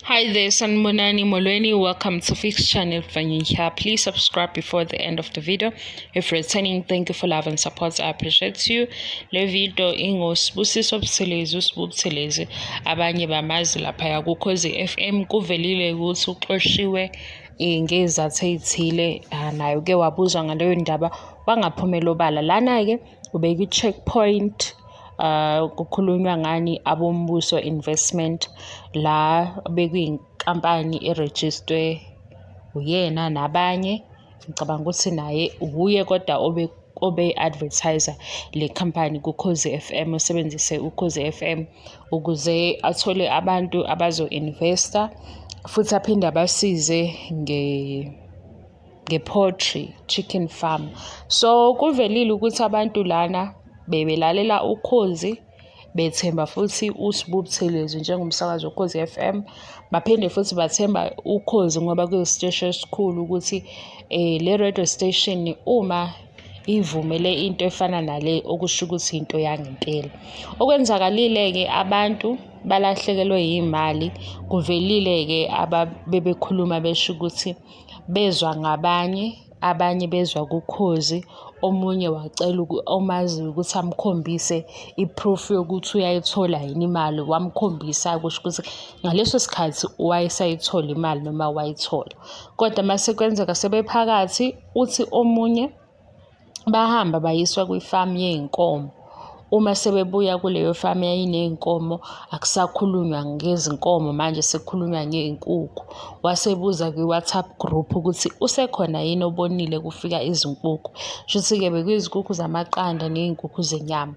Hi there, Sanbonani Molweni. Welcome to Fix Channel here. Please subscribe before the end of the video. If returning, thank you for love and support. I appreciate you. Le video ingo Sbu Buthelezi abanye bamazi lapha Ukhozi FM kuvelile ukuthi uxoshiwe ngezathu ezithile nayo ke wabuzwa ngaleyo ndaba wangaphumela obala lana ke ubeka i-checkpoint kukhulunywa ngani Abombuso investment la bekuyinkampani erejistwe uyena nabanye ngicabanga ukuthi naye uye kodwa obe-advertiser le company kuKhozi FM usebenzise uKhozi FM ukuze athole abantu abazo-investa futhi aphinde abasize nge-poultry chicken farm. So kuvelile ukuthi abantu lana bebelalela Ukhozi bethemba futhi uSbu Buthelezi njengomsakazi weKhozi FM baphinde futhi bathemba Ukhozi ngoba kuyisiteshi esikhulu ukuthi le radio station uma ivumele into efana nale okusho ukuthi into yangempela. Okwenzakalile-ke abantu balahlekelwe yimali kuvelile-ke bebekhuluma besho ukuthi bezwa ngabanye abanye bezwa kuKhozi omunye wacela omaziyo ukuthi amkhombise iproof yokuthi uyayithola yini imali wamkhombisa kusho ukuthi ngaleso sikhathi wayesayithola imali noma wayithola kodwa mase kwenzeka sebephakathi uthi omunye bahamba bayiswa kwifamu yey'nkomo. Uma sebebuya kuleyo famu yayiney'nkomo akusakhulunywa ngezinkomo manje sekukhulunywa ngey'nkukhu. Wasebuza kwi-WhatsApp group ukuthi usekhona yini obonile kufika izinkukhu. Shuthi-ke bekuyizinkukhu zamaqanda ney'nkukhu zenyama.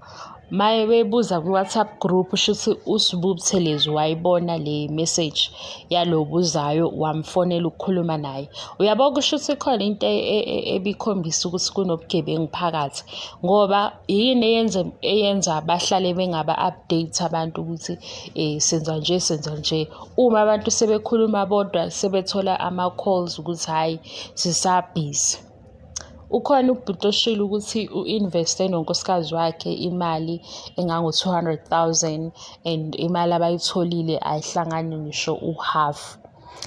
Maye bebuza kwi-WhatsApp group shuthi uSbu Buthelezi wayibona le message yalo buzayo wamfonela ukukhuluma naye. Uyabo kusho ukuthi khona into ebikhombisa ukuthi kunobugebengu phakathi ngoba yini eyenza bahlale bengaba-update abantu ukuthi senza nje. Uma abantu sebekhuluma bodwa sebethola ama-calls ukuthi hhayi sisabhizi. Ukhona ubhuti oshilo ukuthi u-investe nonkosikazi wakhe imali engango-200,000 and imali abayitholile ayihlangani ngisho uhalf.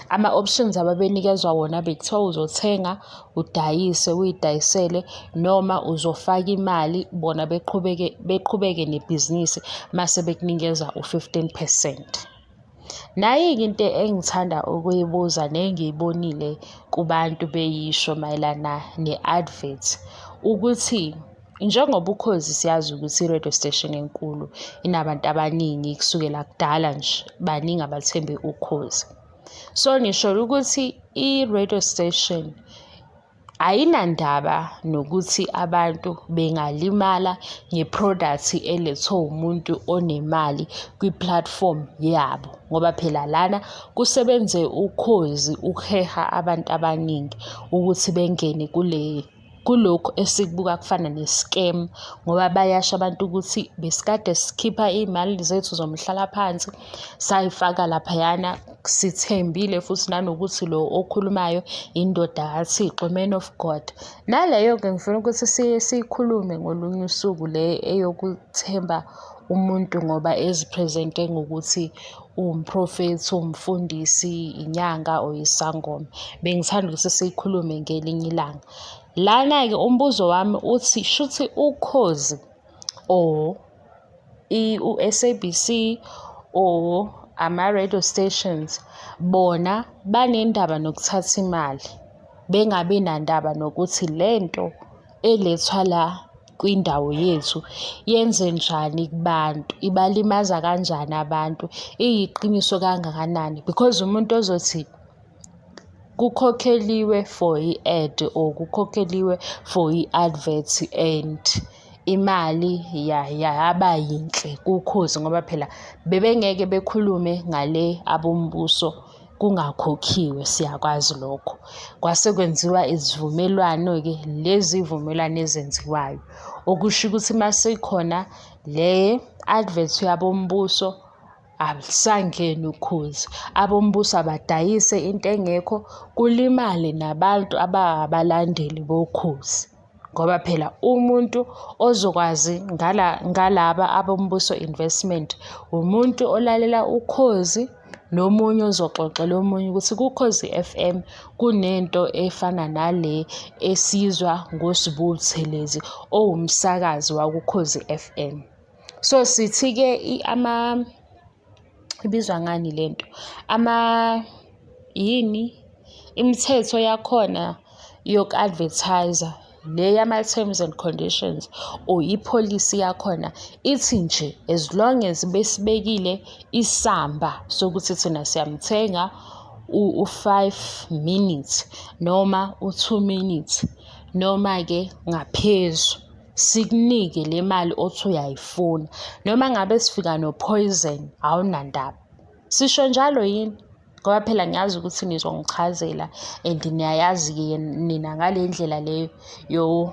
Ama-options ababenikezwa wona bekuthiwa uzothenga udayise uyidayisele noma uzofaka imali bona beqhubeke nebhizinisi mase bekunikeza u-15%. Nayi-ke into engithanda ukuyibuza nengiyibonile kubantu beyisho mayelana ne-advert ukuthi njengoba Ukhozi siyazi ukuthi i-radio station enkulu inabantu abaningi kusukela kudala nje baningi abathembe Ukhozi. So nisho ukuthi i-radio station ayinandaba nokuthi abantu bengalimala ngeproduct elethwe umuntu onemali kwi-platform yabo ngoba phela lana kusebenze Ukhozi ukuheha abantu abaningi ukuthi bengene kulokhu esikubuka kufana ne-scam ngoba bayasho abantu ukuthi besikade sikhipha iy'mali zethu zomhlala phansi sayifaka laphayana sithembile futhi nanokuthi lo okhulumayo indoda kaThixo, man of God. Naleyo-ke ngifuna ukuthi siyikhulume ngolunye usuku le eyokuthemba umuntu ngoba ezipresente ngokuthi uwumprofethi, uwumfundisi, inyanga or isangoma. Bengithanda ukuthi siyikhulume ngelinye ilanga. Lana-ke umbuzo wami uthi shuthi Ukhozi or u-SABC or ama-radio stations bona banendaba nokuthatha imali bengabi nandaba nokuthi lento elethwa la kwindawo yethu yenze njani kubantu, ibalimaza kanjani abantu, iyiqiniso kangakanani because umuntu ozothi kukhokheliwe for i-ad or kukhokheliwe for i-advert and imali yaba yinhle kuKhozi ngoba phela bebengeke bekhulume ngale Abombuso kungakhokhiwe, siyakwazi lokho. Kwase kwenziwa izivumelwano-ke lezi ivumelwano ezenziwayo okusho ukuthi masikhona le advert yabombuso alisangeni Ukhozi. Abombuso abadayise into engekho kulimale nabantu abalandeli bokhozi ngoba phela umuntu ozokwazi ngalaba Abombuso investment umuntu olalela Ukhozi nomunye uzoxoxela omunye ukuthi kuKhozi FM kunento efana nale esizwa ngoSbu Buthelezi owumsakazi wakuKhozi FM. So sithi-ke ibizwa ngani lento, imithetho yakhona yoku-advertiser, le yama-terms and conditions or ipolicy yakhona ithi nje as long as besibekile isamba sokuthi thina siyamthenga u-5 minutes noma u-2 minutes noma-ke ngaphezu, sikunike le mali othi uyayifuna. Noma ngabe sifika no-poison, awunandaba. Sisho njalo yini? Ngoba phela ngiyazi ukuthi nizongichazela and niyayazi-ke nina ngale ndlela leyo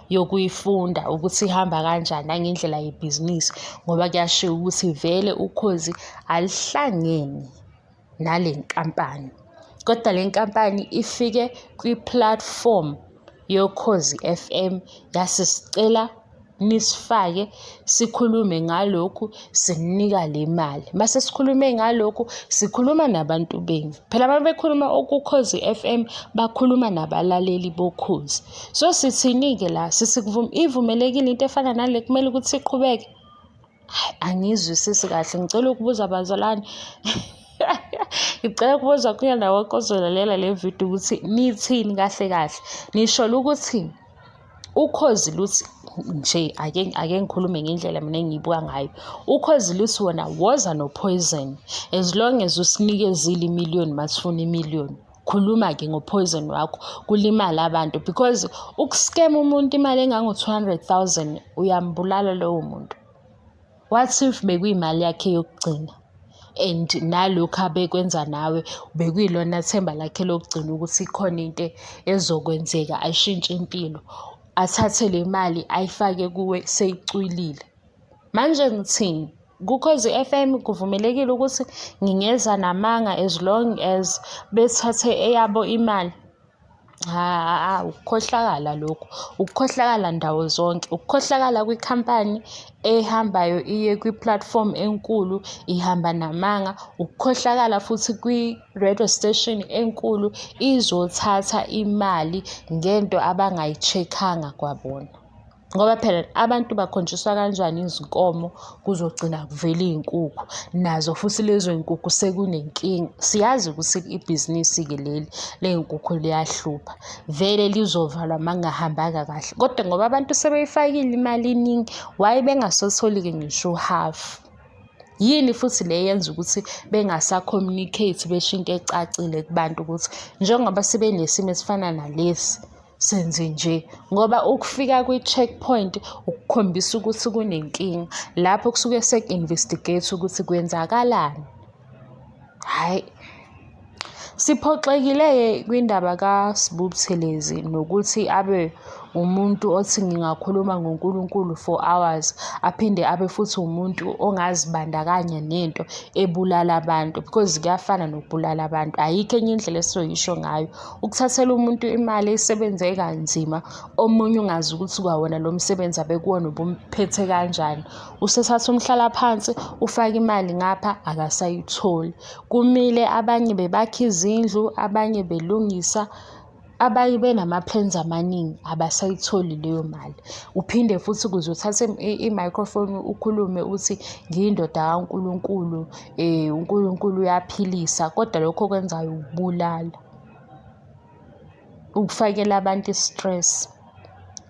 yokuyifunda ukuthi ihamba kanjani nangendlela yebhizinisi, ngoba kuyashiwo ukuthi vele uKhozi alihlangene nale nkampani, kodwa le nkampani ifike kwi-platform yoKhozi FM yasisicela nisifake sikhulume ngalokhu, sinika le mali. Mase sikhulume ngalokhu, sikhuluma nabantu benu. Phela abantu bekhuluma kuKhozi FM bakhuluma nabalaleli boKhozi. So sithini-ke la, ivumelekile into efana nale kumele ukuthi iqhubeke? Angizwisisi kahle, ngicela ukubuza abazalwane. Ngicela ukubuza kuyena wonke ozolalela le video ukuthi nithini kahle kahle. Nisho ukuthi uKhozi luthi nje, ake ngikhulume ngendlela mina engiyibuka ngayo. uKhozi luthi wona woza no-poison as long as usinikezile 1 million masifuna 1 million. Khuluma-ke ngo-poison wakho, kulimala abantu, because ukuscam umuntu imali engango-200,000 uyambulala lowo muntu. What if bekuyimali yakhe yokugcina and nalokhu abekwenza nawe bekuyilona themba lakhe lokugcina ukuthi ikhona into ezokwenzeka ayishintshe impilo, athathe le mali ayifake kuwe seyicwilile? Manje ngithini? kuKhozi FM kuvumelekile ukuthi ngingeza namanga as long as bethathe eyabo imali? Ukukhohlakala lokhu, ukukhohlakala ndawo zonke, ukukhohlakala kwikhampani ehambayo iye kwi-platform enkulu ihamba namanga, ukukhohlakala futhi kwi-radio station enkulu izothatha imali ngento abangayi-check-anga kwabona. Ngoba phela abantu bakhonjiswa kanjani izinkomo kuzogcina kuvela iy'nkukhu, nazo futhi lezo y'nkukhu sekunenkinga. Siyazi ukuthi ibhizinisi-ke ley'nkukhu liyahlupha, vele lizovalwa uma kungahambanga kahle, kodwa ngoba abantu sebeyifakile imali eningi, why bengasotholi-ke ngisho u-half? Yini futhi le yenza ukuthi bengasa-communicate besho into ecacile kubantu ukuthi njengoba sebenesimo esifana nalesi senze nje? Ngoba ukufika kwi-checkpoint ukukhombisa ukuthi kunenkinga, lapho kusuke seku-investigate ukuthi kwenzakalani. Hhayi, siphoxekile kwindaba kaSbu Buthelezi nokuthi abe umuntu othi ngingakhuluma ngoNkulunkulu for hours, aphinde abe futhi umuntu ongazibandakanya nento ebulala abantu, because kuyafana nokubulala abantu. Ayikho enye indlela esizoyisho ngayo. Ukuthathela umuntu imali esebenze kanzima, omunye ungazi ukuthi kwawona lo msebenzi abekuwona ubumphethe kanjani, usethatha umhlalaphansi ufake imali ngapha akasayitholi. Kumile abanye bebakha izindlu, abanye belungisa, abanye benama-plans amaningi, abasayitholi leyo mali. Uphinde futhi ukuze uthathe i-microphone ukhulume uthi ngiyindoda kaNkulunkulu, uNkulunkulu uyaphilisa, kodwa lokho kwenzayo ukubulala, ukufakela abantu i-stress,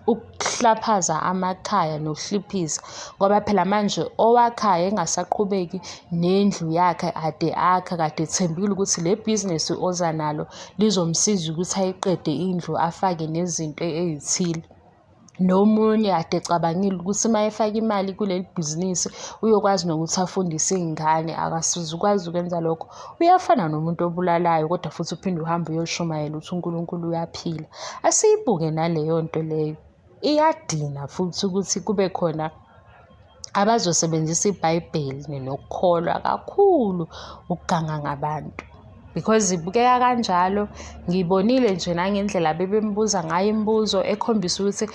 ukuhlaphaza amakhaya nokuhliphisa. Ngoba phela manje owakhayo engasaqhubeki nendlu yakhe ade akha, kade ethembile ukuthi le bhizinisi oza nalo lizomsiza ukuthi ayiqede indlu afake nezinto ey'thile. Nomunye ade ecabangile ukuthi uma efaka imali kuleli bhizinisi uyokwazi nokuthi afundise iy'ngane, akasizukwazi ukwenza lokho. Uyafana nomuntu obulalayo, kodwa futhi uphinde uhambe uyoshumayela ukuthi uNkulunkulu uyaphila. Asiyibuke naleyo nto leyo. Iyadina futhi ukuthi kube khona abazosebenzisa iBhayibheli nokukholwa kakhulu ukuganga ngabantu. because ibukeka kanjalo. Ngibonile nje nangendlela bebembuza ngayo imibuzo ekhombisa ukuthi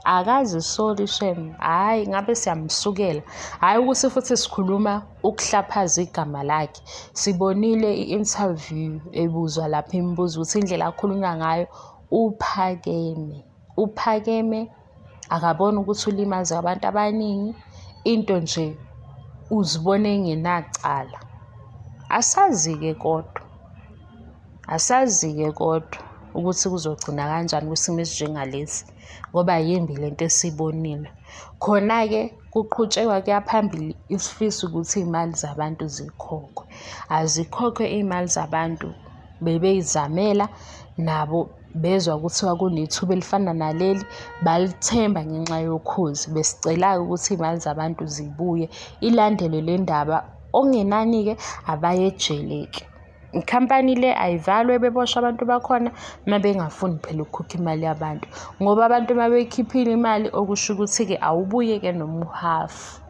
akazisoli shem. Hhayi, ngabe siyamsukela. Hhayi ukuthi futhi sikhuluma ukuhlaphaza igama lakhe. Sibonile i-interview ebuzwa lapha imibuzo ukuthi indlela akhulunywa ngayo uphakeme akabona ukuthi ulimaze abantu abaningi, into nje uzibone engenacala. Asazi-ke kodwa ukuthi kuzogcina kanjani kwisimo esinjengalesi, ngoba yimbi lento esiyibonile. Khona-ke kuqhutshekwa kuya phambili isifiso ukuthi iy'mali zabantu zikhokhwe. Azikhokhwe iy'mali zabantu, bebey'zamela nabo bezwa ukuthi kunethuba elifana naleli, balithemba ngenxa yokhozi. Besicela-ke ukuthi iy'mali zabantu zibuye, ilandele le ndaba. Okungenani-ke abaye ejele-ke. Ikhampani le ayivalwe beboshwe abantu bakhona uma bengafuni phela ukukhokha imali yabantu, ngoba abantu uma beyikhiphile imali okusho ukuthi-ke awubuye-ke noma uhafu.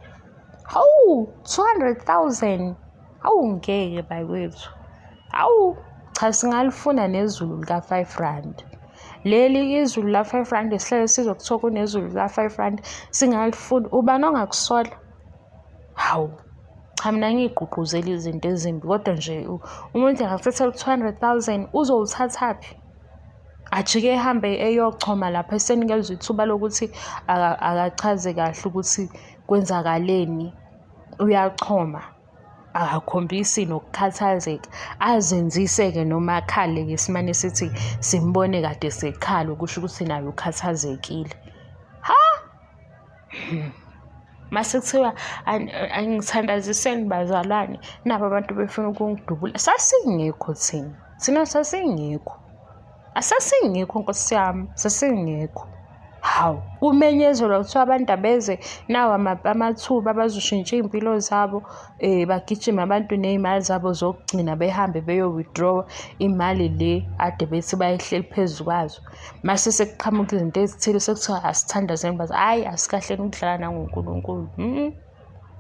Hawu, 200,000. Hawu, ngeke bakwethu. Hawu, cha, singalifuna nezulu lika-R5. Leli izulu la-R5 esihlele sizwa kuthiwa kunezulu lika-R5 singalifuna. Ubani ongakusola? Hawu, cha, mina ngiy'gqugquzela izinto ezimbi, kodwa nje umuntu angakuthathela 200,000 uzowuthathaphi? Ajike ehambe eyochoma lapha esenikezwe ithuba lokuthi akachaze kahle ukuthi kwenzakaleni. Uyachoma, akakhombisi nokukhathazeka, azenzise-ke noma akhale-ke simane sithi simbone kade sekhala kusho ukuthi naye ukhathazekile. Mase kuthiwa angithandaziseni bazalwane, nabo abantu befuna ukungidubula. Sasingekho thina sasingekho. Asasingekho Nkosi yami, sasingekho. Hawu, kumenyezelwa kuthiwa abantu abeze nawo amathuba bazoshintsha iy'mpilo zabo, bagijime abantu ney'mali zabo zokugcina behambe beyo-withdraw imali le ade bethi bayehleli phezu kwazo. Mase sekuqhamuka izinto ezithile sekuthiwa asithandazeni hhayi, asikahleni ukudlala nangoNkulunkulu.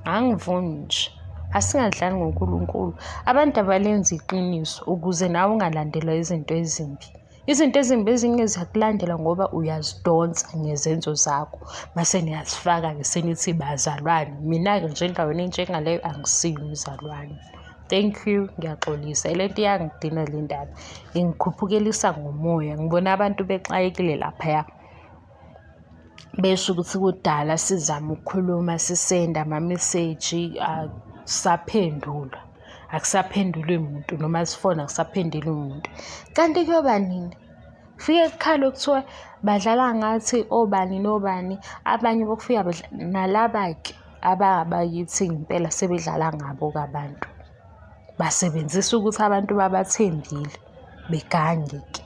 Angivumi nje, asingadlali ngoNkulunkulu. Abantu abalenzi iqiniso ukuze nawe ungalandelwa izinto ezimbi. Izinto ezimbi ezinye ziyakulandela ngoba uyazidonsa ngezenzo zakho. Mase niyazifaka-ke senithi bazalwane. Mina-ke nje endaweni enjengaleyo angisiyo umzalwane. Thank you, ngiyaxolisa. Le nto iyangidina le ndaba, ingikhuphukelisa ngomoya. Ngibona abantu bexakekile laphaya, besho ukuthi kudala sizama ukukhuluma, sisenda ama-message, akusaphendulwe muntu, noma sifona akusaphenduli umuntu. Kanti kuyoba nini? Kufike kukhalwe kuthiwa badlala ngathi obani nobani, abanye bokufika nalaba-ke abayithi impela sebedlala ngabo-ke abantu. Basebenzisa ukuthi abantu babathembile, begange-ke.